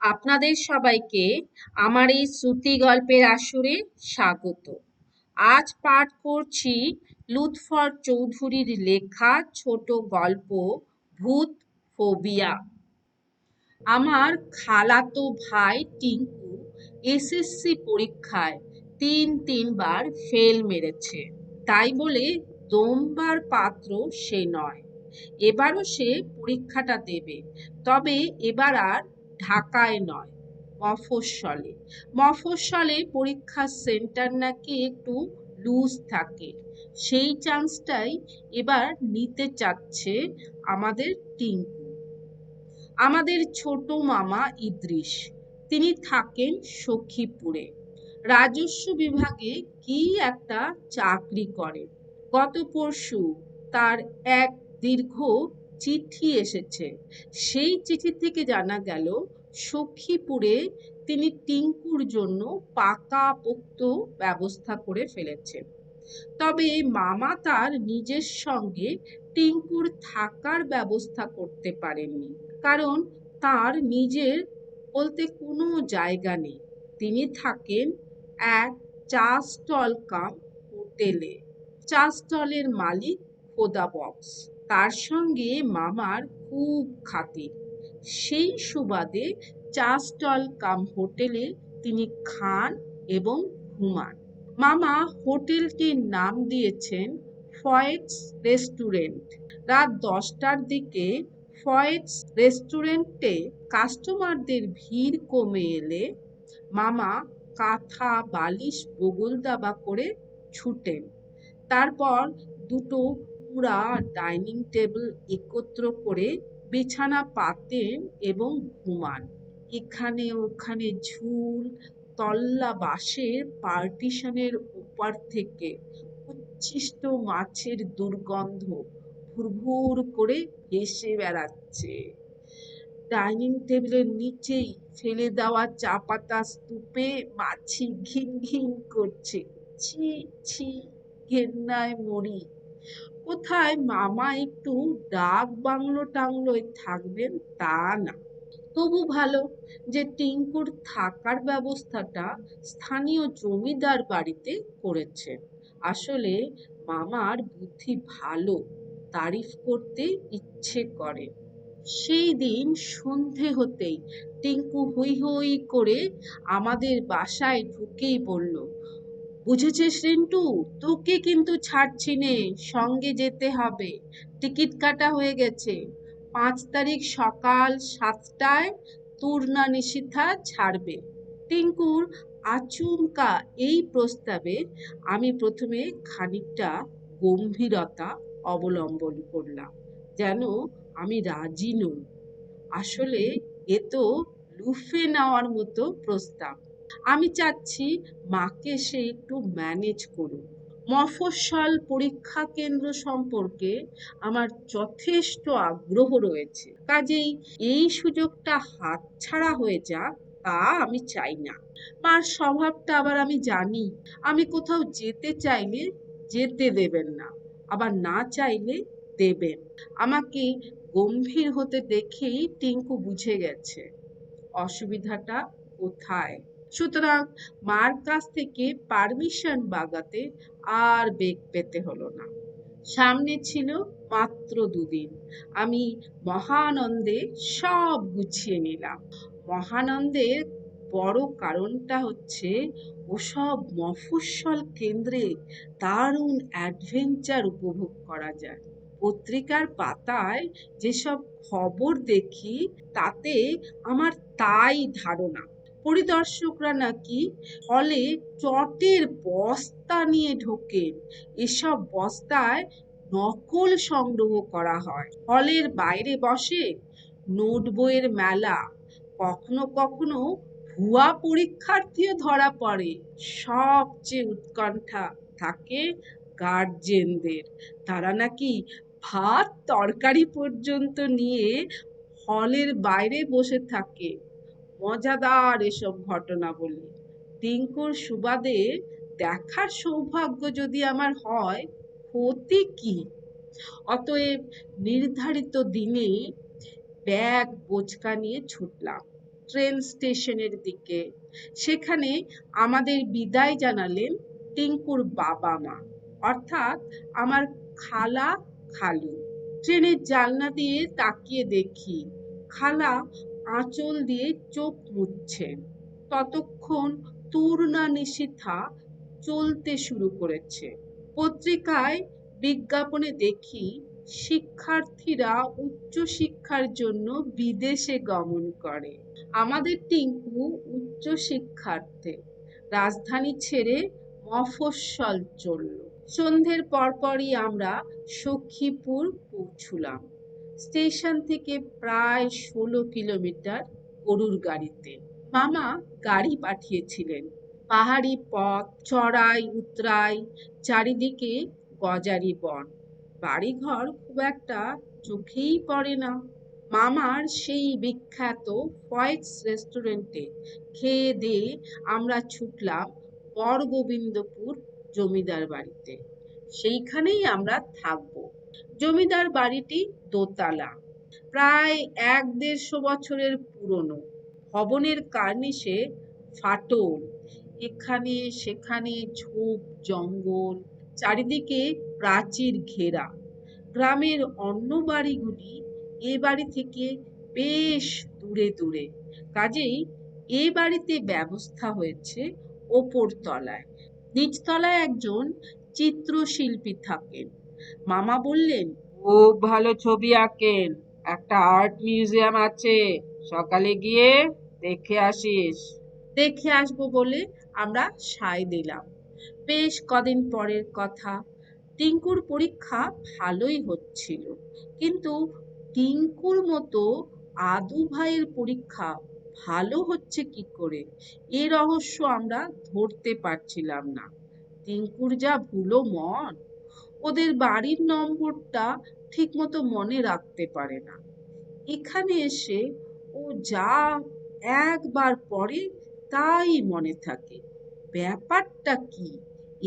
আপনাদের সবাইকে আমার এই শ্রুতি গল্পের আসরে স্বাগত। আজ পাঠ করছি লুৎফর চৌধুরীর লেখা ছোট গল্প ভূত ফোবিয়া। আমার খালাতো ভাই টিঙ্কু এসএসসি পরীক্ষায় তিনবার ফেল মেরেছে। তাই বলে দমবার পাত্র সে নয়। এবারও সে পরীক্ষাটা দেবে, তবে এবার আর ঢাকায় নয়, মফস্বলে। মফস্বলে পরীক্ষার সেন্টার নাকি একটু লুজ থাকে। সেই চান্সটাই এবার নিতে চাচ্ছে আমাদের টিঙ্কু। আমাদের ছোট মামা ইদ্রিস, তিনি থাকেন সখীপুরে, রাজস্ব বিভাগে কি একটা চাকরি করে। গত পরশু তার এক দীর্ঘ চিঠি এসেছে। সেই চিঠি থেকে জানা গেল সখীপুরে তিনি টিঙ্কুর জন্য পাকাপোক্ত ব্যবস্থা করে ফেলেছেন। তবে মামা তার নিজের সঙ্গে টিঙ্কুর থাকার ব্যবস্থা করতে পারেননি, কারণ তার নিজের বলতে কোনো জায়গা নেই। তিনি থাকেন এক চা স্টল কাম হোটেলে। চা স্টলের মালিক খোদা বক্স, তার সঙ্গে মামার খুব খাতির। সেই সুবাদে চা স্টল কাম হোটেলে তিনি খান এবং ঘুমান। মামা হোটেলটির নাম দিয়েছেন ফয়েটস রেস্টুরেন্ট। রাত 10টার দিকে ফয়েটস রেস্টুরেন্টে কাস্টমারদের ভিড় কমে এলে মামা কাঁথা বালিশ বগল দাবা করে ছুটেন। তারপর দুটো পুরা ডাইনিং টেবিল একত্র করে বিছানা পাতেন এবং ঘুমান। এখানে ওখানে ঝুল, তল্লা বাঁশের পার্টিশনের ওপার থেকে উচ্ছিষ্ট মাছের দুর্গন্ধ ভুরভুর করে ভেসে বেড়াচ্ছে। ডাইনিং টেবিলের নিচেই ফেলে দেওয়া চা পাতা স্তূপে মাছি ঘিন ঘিন করছে। ছি ছি, ঘেন্নায় মরি। কোথায় মামা একটু ডাক বাংলো টাংলোয় থাকবেন তা না। তবু ভালো যে টিঙ্কুর থাকার ব্যবস্থাটা স্থানীয় জমিদার বাড়িতে করেছে। আসলে মামার বুদ্ধি ভালো, তারিফ করতে ইচ্ছে করে। সেই দিন সন্ধে হতেই টিঙ্কু হৈ হৈ করে আমাদের বাসায় ঢুকেই বলল, বুঝেছিস রিন্টু, তোকে কিন্তু ছাড়ছি নে, সঙ্গে যেতে হবে। টিকিট কাটা হয়ে গেছে। 5 তারিখ সকাল 7টায় তুর্না নিশিথা ছাড়বে। টিঙ্কুর আচমকা এই প্রস্তাবে আমি প্রথমে খানিকটা গম্ভীরতা অবলম্বন করলাম, যেন আমি রাজি নই। আসলে এ তো লুফে নেওয়ার মতো প্রস্তাব। আমি চাচ্ছি মাকে সে একটু ম্যানেজ করুক। মফস্বল পরীক্ষা কেন্দ্র সম্পর্কে আমার যথেষ্ট আগ্রহ রয়েছে, কাজেই এই সুযোগটা হাতছাড়া হয়ে যাক তা আমি চাই না। মার স্বভাবটা আবার আমি জানি। আমি কোথাও যেতে চাইলে যেতে দেবেন না, আবার না চাইলে দেবেন। আমাকে গম্ভীর হতে দেখেই টিঙ্কু বুঝে গেছে অসুবিধাটা কোথায়। সুতরাং মার কাছ থেকে পারমিশন বাগাতে আর বেগ পেতে হলো না। সামনে ছিল মাত্র 2 দিন। আমি মহানন্দে সব গুছিয়ে নিলাম। মহানন্দের বড় কারণটা হচ্ছে ওসব মফস্বল কেন্দ্রে দারুণ অ্যাডভেঞ্চার উপভোগ করা যায়। পত্রিকার পাতায় যেসব খবর দেখি তাতে আমার তাই ধারণা। পরিদর্শকরা নাকি হলে চটের বস্তা নিয়ে ঢোকেন। এসব বস্তায় নকল সংগ্রহ করা হয়। হলের বাইরে বসে নোট বইয়ের মেলা। কখনো কখনো ভুয়া পরীক্ষার্থীও ধরা পড়ে। সবচেয়ে উৎকণ্ঠা থাকে গার্জেনদের। তারা নাকি ভাত তরকারি পর্যন্ত নিয়ে হলের বাইরে বসে থাকে। মজাদার এসব ঘটনা বলি। টিঙ্কুর সুবাদে দেখার সৌভাগ্য যদি আমার হয়, ক্ষতি কি? অতএব নির্ধারিত দিনে ব্যাগ বোচকা নিয়ে ছুটলাম। ট্রেন স্টেশনের দিকে। সেখানে আমাদের বিদায় জানালেন টিঙ্কুর বাবা মা, অর্থাৎ আমার খালা খালু। ট্রেনের জানলা দিয়ে তাকিয়ে দেখি খালা আঁচল দিয়ে চোখ মুছছেন। ততক্ষণ তুর্না নিশীথা চলতে শুরু করেছে। পত্রিকায় বিজ্ঞাপনে দেখি শিক্ষার্থীরা উচ্চশিক্ষার জন্য বিদেশে গমন করে। আমাদের টিঙ্কু উচ্চশিক্ষার্থে রাজধানী ছেড়ে মফস্বল চলল। সন্ধ্যের পরপরই আমরা সখীপুর পৌঁছলাম। স্টেশন থেকে প্রায় 16 কিলোমিটার গরুর গাড়িতে। মামা গাড়ি পাঠিয়েছিলেন। পাহাড়ি পথ, চড়াই উতরাই, চারিদিকে গজারি বন। বাড়িঘর খুব একটা চোখেই পড়ে না। মামার সেই বিখ্যাত ফয়েটস রেস্টুরেন্টে খেয়ে দিয়ে আমরা ছুটলাম বড়গোবিন্দপুর জমিদার বাড়িতে। সেইখানেই আমরা থাকবো। জমিদার বাড়িটি দোতলা, প্রায় 1-150 বছরের পুরনো। ভবনের কার্নিশে ফাটল, এখানে সেখানে ঝোপ জঙ্গল, চারিদিকে প্রাচীর ঘেরা। গ্রামের অন্য বাড়িগুলি এ বাড়ি থেকে বেশ দূরে দূরে, কাজেই এ বাড়িতে ব্যবস্থা হয়েছে ওপর তলায়। নিচতলায় একজন চিত্রশিল্পী থাকেন। মামা বললেন, খুব ভালো ছবি আঁকেন, একটা আর্ট মিউজিয়াম আছে, সকালে গিয়ে দেখে আসিস। দেখে আসবো বলে আমরা সায় দিলাম। বেশ কদিন পরের কথা। টিঙ্কুর পরীক্ষা ভালোই হচ্ছিল, কিন্তু টিঙ্কুর মতো আদু ভাইয়ের পরীক্ষা ভালো হচ্ছে কি করে এ রহস্য আমরা ধরতে পারছিলাম না। টিঙ্কুর যা ভুলো মন, ওদের বাড়ির নম্বরটা ঠিক মতো মনে রাখতে পারে না। এখানে এসে ও যা একবার পড়ে তাই মনে থাকে। ব্যাপারটা কি?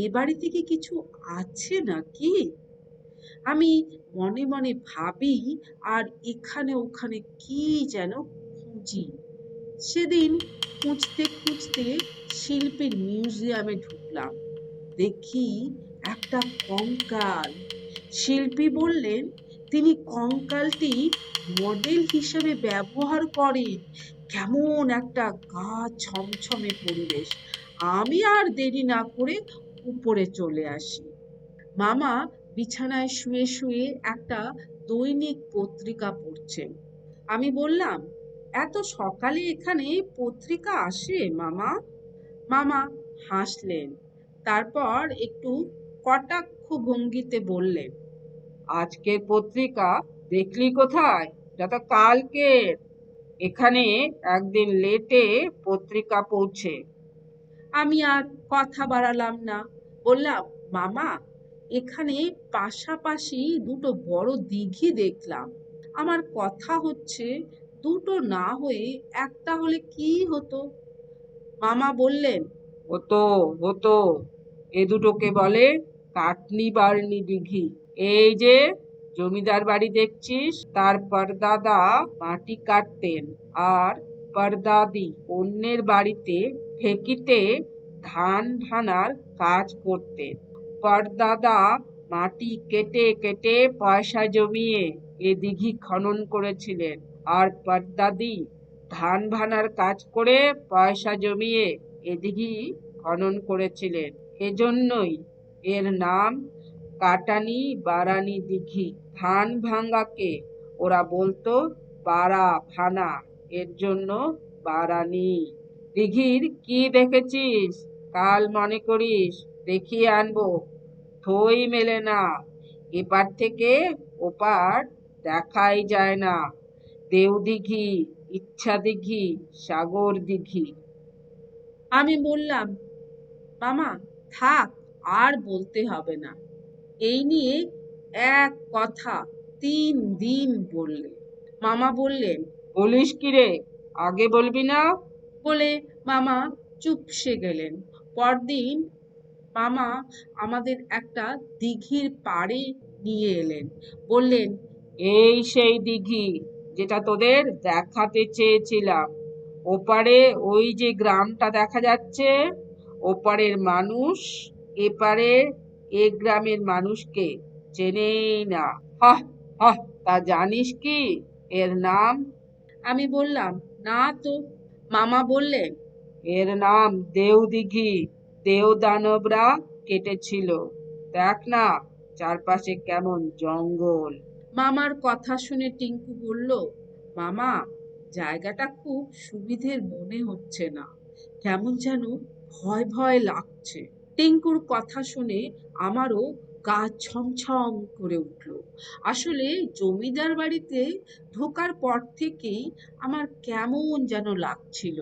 এ বাড়িতে কি কিছু আছে নাকি? আমি মনে মনে ভাবি আর এখানে ওখানে কি যেন খুঁজি। সেদিন খুঁজতে খুঁজতে শিল্পীর মিউজিয়ামে ঢুকলাম। দেখি একটা কঙ্কাল। শিল্পী বললেন তিনি কঙ্কালটি মডেল হিসেবে ব্যবহার করেন। কেমন একটা গা ছমছমে পরিবেশ। আমি আর দেরি না করে উপরে চলে আসি। মামা বিছানায় শুয়ে শুয়ে একটা দৈনিক পত্রিকা পড়ছেন। আমি বললাম, এত সকালে এখানে পত্রিকা আসে মামা? মামা হাসলেন, তারপর একটু কটাক্ষ ভঙ্গিতে বললেন, আজকের পত্রিকা দেখলি কোথায়? এটা তো কালকের। এখানে একদিন লেটে পত্রিকা পৌঁছে। আমি আর কথা বাড়ালাম না। বললাম, মামা এখানে পাশাপাশি দুটো বড় দিঘি দেখলাম। আমার কথা হচ্ছে দুটো না হয়ে একটা হলে কি হতো? মামা বললেন, হতো হতো, এ দুটোকে বলে কাটনি বার্নি দিঘি। এই যে জমিদার বাড়ি দেখছিস, তার পরদাদা মাটি কাটতেন আর পরদাদি অন্যের বাড়িতে ঢেকিতে ধান ভানার কাজ করতেন। পরদাদা মাটি কেটে কেটে পয়সা জমিয়ে এ দিঘি খনন করেছিলেন, আর পরদাদি ধান ভানার কাজ করে পয়সা জমিয়ে এ দিঘি খনন করেছিলেন। এজন্যই এর নাম কাটানি বারানি দিঘি। ধান ভাঙ্গাকে ওরা বলতো বারা ভানা, এর জন্য বারানি। দিঘির কি দেখেছিস? কাল মনে করিস দেখিয়ে আনবো। থই মেলে না, এপার থেকে ওপার দেখাই যায় না। দেওদিঘি, ইচ্ছা দিঘি, সাগর দিঘি। আমি বললাম, মামা থাক, আর বলতে হবে না। এই নিয়ে এক কথা 3 দিন বললে। মামা বললেন, বলিস কি রে, আগে বলবি না? বলে মামা চুপসে গেলেন। পরদিন মামা আমাদের একটা দিঘির পাড়ে নিয়ে এলেন। বললেন, এই সেই দিঘি যেটা তোদের দেখাতে চেয়েছিলাম। ওপারে ওই যে গ্রামটা দেখা যাচ্ছে, ওপারের মানুষ এপারে এ গ্রামের মানুষকে চেনেই না। হাহ হাহ, তা জানিস কি এর নাম? আমি বললাম, না তো। মামা বললেন, এর নাম দেওদিঘি। দেও দানবরা কেটেছিল। দেখ না চারপাশে কেমন জঙ্গল। মামার কথা শুনে টিঙ্কু বলল, মামা, জায়গাটা খুব সুবিধের মনে হচ্ছে না, কেমন যেন ভয় ভয় লাগছে। টিঙ্কুর কথা শুনে আমারও গা ছমছম করে উঠল। আসলে জমিদার বাড়িতে ঢোকার পর থেকেই আমার কেমন যেন লাগছিল,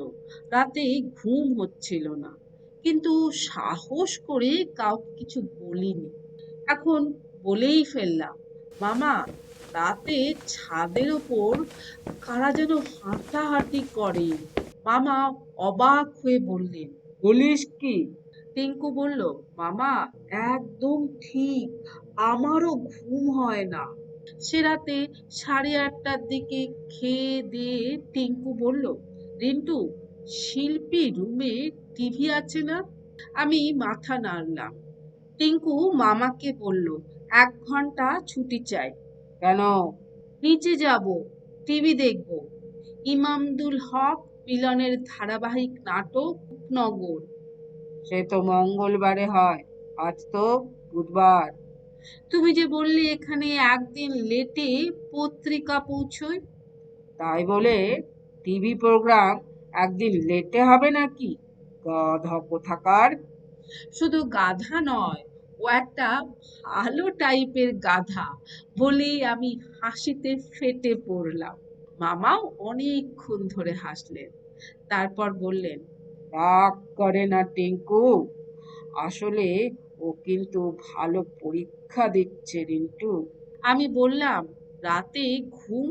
রাতে ঘুম হচ্ছিল না, কিন্তু সাহস করে কাউকে কিছু বলিনি। এখন বলেই ফেললাম, মামা, রাতে ছাদের ওপর কারা যেন হাঁটাহাঁটি করে। মামা অবাক হয়ে বললেন, বলিস কি? টিঙ্কু বলল, মামা, একদম ঠিক, আমারও ঘুম হয় না। সে রাতে 8:30টার দিকে খেয়ে দিয়ে টিঙ্কু বলল, রিন্টু, শিল্পী রুমে টিভি আছে না? আমি মাথা নাড়লাম। টিঙ্কু মামাকে বলল, 1 ঘন্টা ছুটি চাই। কেন? নিচে যাব, টিভি দেখব। ইমামদুল হক মিলনের ধারাবাহিক নাটক রূপনগর। সে তো মঙ্গলবারে হয়, আজ তো বুধবার। তুমি যে বললে এখানে একদিন লেটে পত্রিকা পৌঁছয়, তাই বলে টিভি প্রোগ্রাম একদিন লেটে হবে নাকি? গাধা কোথাকার! শুধু গাধা নয়, ও একটা ভালো টাইপের গাধা বলেই আমি হাসিতে ফেটে পড়লাম। মামাও অনেকক্ষণ ধরে হাসলেন, তারপর বললেন, রাগ করে না টিঙ্কু, আসলে ও কিন্তু ভালো পরীক্ষা দিচ্ছে রিন্টু। আমি বললাম, রাতে ঘুম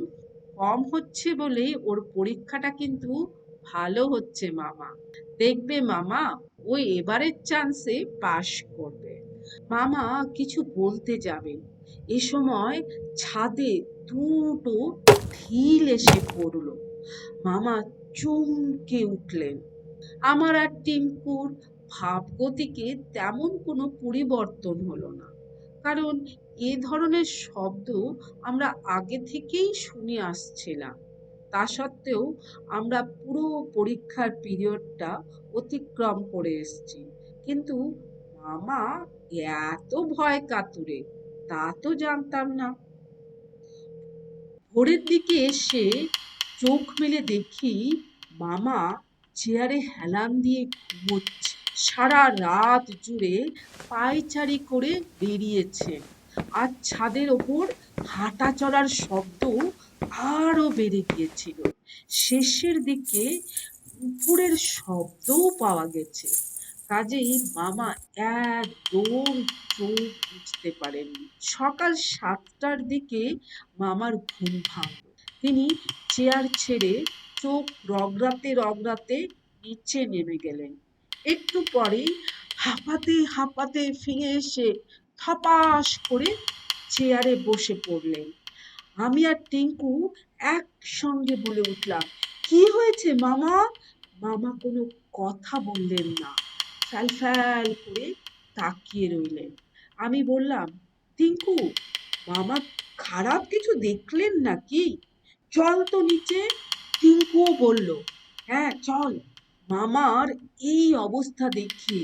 কম হচ্ছে বলে ওর পরীক্ষাটা কিন্তু ভালো হচ্ছে মামা। দেখবে মামা, ও এবারের চান্সে পাশ করবে। মামা কিছু বলতে যাবেন, এ সময় ছাদে দুটো ঢিল এসে পড়ল। মামা চমকে উঠলেন। আমার আর টিঙ্কুর ভাবগতিকে তেমন কোনো পরিবর্তন হলো না, কারণ এ ধরনের শব্দ আমরা আগে থেকেই শুনে আসছিলাম। তা সত্ত্বেও আমরা পুরো পরীক্ষার পিরিয়ডটা অতিক্রম করে এসেছি, কিন্তু মামা এত ভয় কাতুরে তা তো জানতাম না। ভোরের দিকে এসে চোখ মেলে দেখি মামা চেয়ারে হেলান দিয়ে ঘুমোচ্ছে। সারা রাত জুড়ে পায়চারি করে বেরিয়েছেন, আর ছাদের ওপর হাঁটা চলার শব্দ আরো বেড়ে গিয়েছিল। শেষের দিকে কুকুরের শব্দও পাওয়া গেছে। কাজেই মামা একদম চোখ বুঝতে পারেননি। সকাল 7টার দিকে মামার ঘুম ভাঙল। তিনি চেয়ার ছেড়ে চোখ রগড়াতে রগড়াতে নিচে নেমে গেলেন। একটু পরেই হাঁপাতে হাঁপাতে ফিরে এসে থপাস করে চেয়ারে বসে পড়লেন। আমি আর টিঙ্কু একসঙ্গে বলে উঠলাম, কি হয়েছে মামা? মামা কোনো কথা বললেন না, ফ্যাল ফ্যাল করে তাকিয়ে রইলেন। আমি বললাম, টিঙ্কু, মামা খারাপ কিছু দেখলেন নাকি? চল তো নিচে। টিঙ্কুও বলল, হ্যাঁ চল। মামার এই অবস্থা দেখে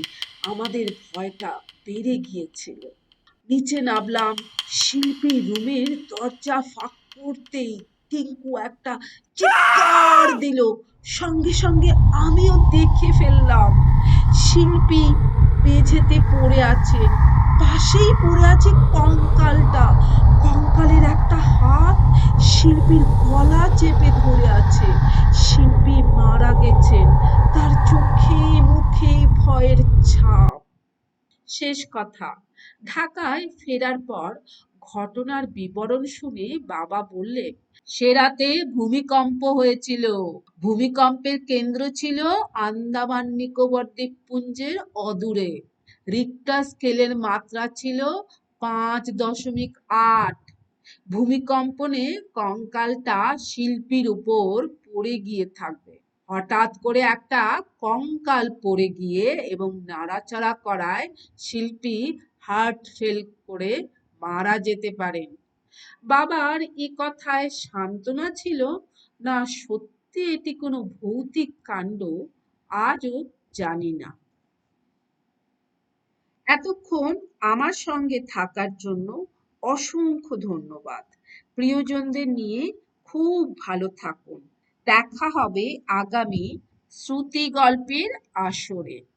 আমাদের ভয়টা বেড়ে গিয়েছিল। নিচে নামলাম। শিল্পী রুমের দরজা ফাঁক করতেই টিঙ্কু একটা চিৎকার দিল। সঙ্গে সঙ্গে আমিও দেখে ফেললাম, শিল্পী মেঝেতে পড়ে আছে, পাশেই পড়ে আছে কঙ্কালটা। কঙ্কালের একটা হাত শিল্পীর গলা চেপে ধরে আছে। শিল্পী মারা গেছেন, তার চোখে মুখে ভয়ের ছাপ। শেষ কথা। ঢাকায় ফেরার পর ঘটনার বিবরণ শুনে বাবা বললেন, সে রাতে ভূমিকম্প হয়েছিল। ভূমিকম্পের কেন্দ্র ছিল আন্দামান নিকোবর দ্বীপপুঞ্জের অদূরে। রিক্টার স্কেলের মাত্রা ছিল 5.8। ভূমিকম্পনে কঙ্কালটা শিল্পীর উপর পড়ে গিয়ে থাকবে। হঠাৎ করে একটা কঙ্কাল পড়ে গিয়ে এবং নাড়াচাড়া করায় শিল্পী হার্ট ফেল করে মারা যেতে পারেন। বাবার এ কথায় সান্ত্বনা ছিল না সত্যি এটি কোনো ভৌতিক কাণ্ড আজও জানি না। এতক্ষণ আমার সঙ্গে থাকার জন্য অসংখ্য ধন্যবাদ। প্রিয়জনদের নিয়ে খুব ভালো থাকুন। দেখা হবে আগামী শ্রুতি গল্পের আসরে।